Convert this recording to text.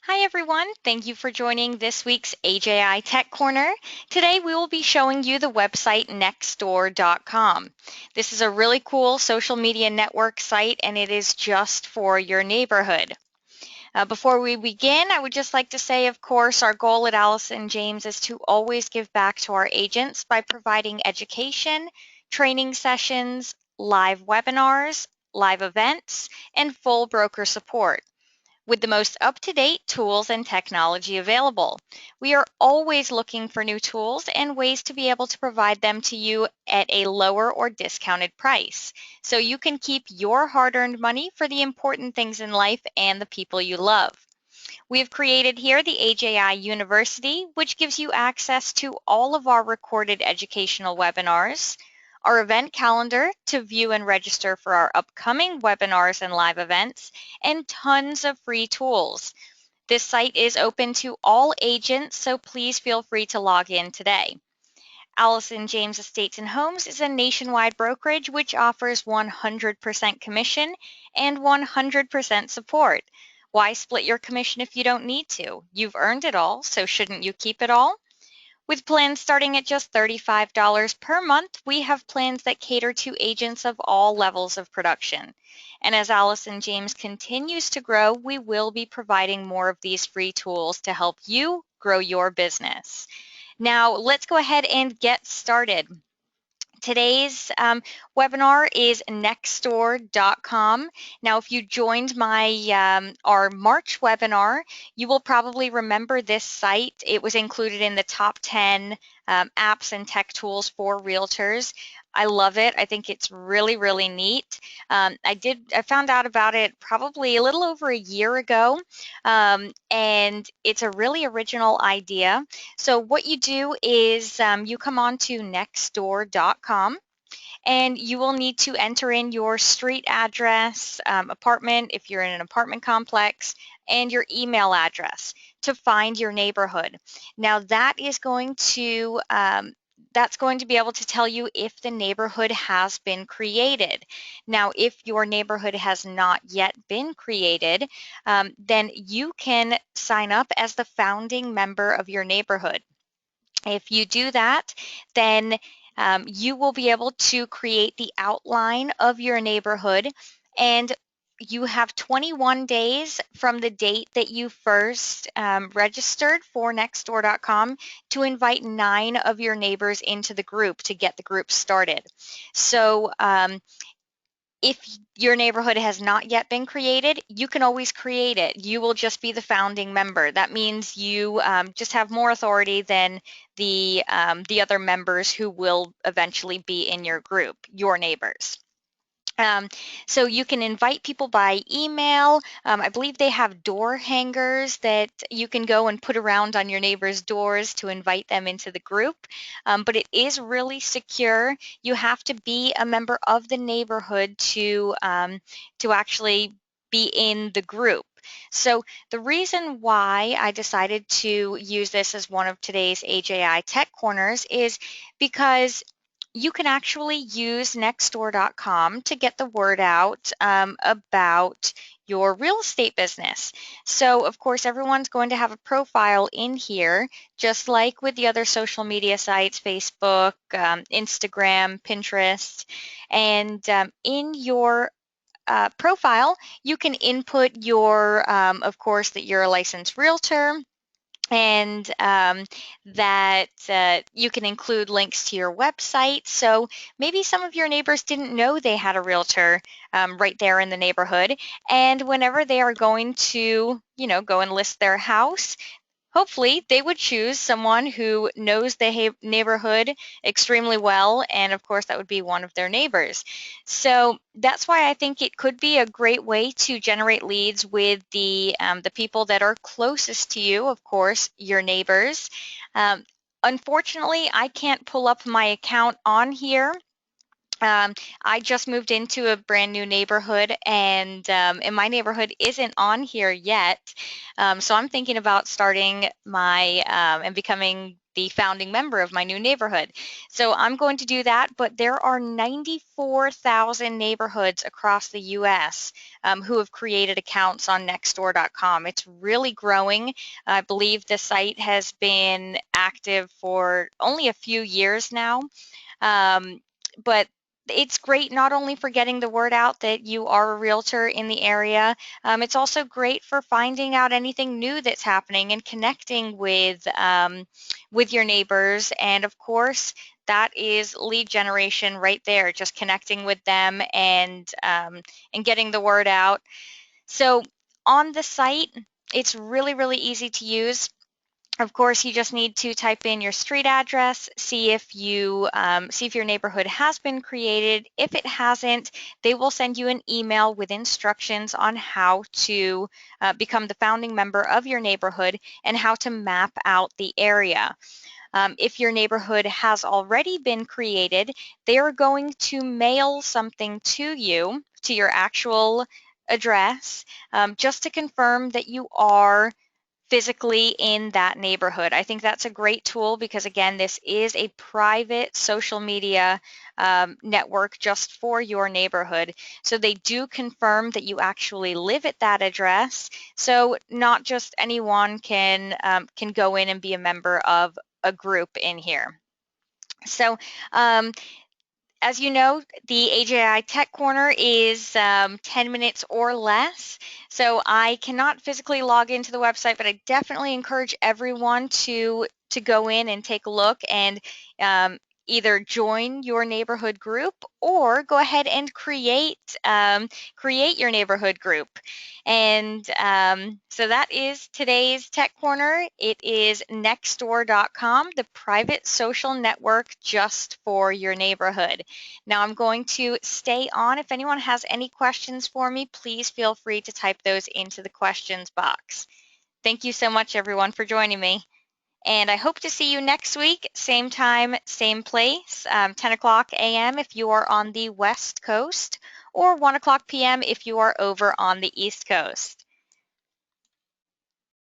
Hi everyone, thank you for joining this week's AJI Tech Corner. Today we will be showing you the website NextDoor.com. This is a really cool social media network site and it is just for your neighborhood. Before we begin, I would just like to say, of course, our goal at Allison James is to always give back to our agents by providing education, training sessions, live webinars, live events, and full broker support with the most up-to-date tools and technology available. We are always looking for new tools and ways to be able to provide them to you at a lower or discounted price, so you can keep your hard-earned money for the important things in life and the people you love. We have created here the AJI University, which gives you access to all of our recorded educational webinars, our event calendar to view and register for our upcoming webinars and live events, and tons of free tools. This site is open to all agents, so please feel free to log in today. Allison James Estates and Homes is a nationwide brokerage which offers 100% commission and 100% support. Why split your commission if you don't need to? You've earned it all, so shouldn't you keep it all? With plans starting at just $35 per month, we have plans that cater to agents of all levels of production. And as Allison James continues to grow, we will be providing more of these free tools to help you grow your business. Now, let's go ahead and get started. Today's webinar is NextDoor.com. Now, if you joined our March webinar, you will probably remember this site. It was included in the top 10 apps and tech tools for realtors. I love it. I think it's really, really neat. I found out about it probably a little over a year ago, and it's a really original idea. So what you do is you come on to nextdoor.com and you will need to enter in your street address, apartment, if you're in an apartment complex, and your email address to find your neighborhood. Now that's going to be able to tell you if the neighborhood has been created. Now, if your neighborhood has not yet been created, then you can sign up as the founding member of your neighborhood. If you do that, then you will be able to create the outline of your neighborhood, and you have 21 days from the date that you first registered for nextdoor.com to invite 9 of your neighbors into the group to get the group started. So if your neighborhood has not yet been created, you can always create it. You will just be the founding member. That means you just have more authority than the other members who will eventually be in your group, your neighbors. So you can invite people by email. I believe they have door hangers that you can go and put around on your neighbors' doors to invite them into the group. But it is really secure. You have to be a member of the neighborhood to actually be in the group. So the reason why I decided to use this as one of today's AJI Tech Corners is because you can actually use nextdoor.com to get the word out about your real estate business. So, of course, everyone's going to have a profile in here, just like with the other social media sites, Facebook, Instagram, Pinterest. And in your profile, you can input of course, that you're a licensed realtor, and that you can include links to your website. So maybe some of your neighbors didn't know they had a realtor right there in the neighborhood, and whenever they are going to, go and list their house, hopefully they would choose someone who knows the neighborhood extremely well, and of course that would be one of their neighbors. So that's why I think it could be a great way to generate leads with the people that are closest to you, of course, your neighbors. Unfortunately, I can't pull up my account on here. I just moved into a brand new neighborhood, and my neighborhood isn't on here yet. So I'm thinking about starting and becoming the founding member of my new neighborhood. So I'm going to do that, but there are 94,000 neighborhoods across the US who have created accounts on nextdoor.com. It's really growing. I believe the site has been active for only a few years now. But it's great not only for getting the word out that you are a realtor in the area, it's also great for finding out anything new that's happening and connecting with your neighbors. And of course, that is lead generation right there, just connecting with them and getting the word out. So on the site, it's really, really easy to use. Of course, you just need to type in your street address, see if your neighborhood has been created. If it hasn't, they will send you an email with instructions on how to become the founding member of your neighborhood and how to map out the area. If your neighborhood has already been created, they are going to mail something to you, to your actual address, just to confirm that you are physically in that neighborhood. I think that's a great tool because, again, this is a private social media network just for your neighborhood. So they do confirm that you actually live at that address. So not just anyone can go in and be a member of a group in here. So as you know, the AJI Tech Corner is 10 minutes or less, so I cannot physically log into the website, but I definitely encourage everyone to go in and take a look and either join your neighborhood group or go ahead and create your neighborhood group. And so that is today's Tech Corner. It is nextdoor.com, the private social network just for your neighborhood. Now I'm going to stay on. If anyone has any questions for me, please feel free to type those into the questions box. Thank you so much, everyone, for joining me. And I hope to see you next week, same time, same place, 10 o'clock a.m. if you are on the West Coast, or 1 o'clock p.m. if you are over on the East Coast.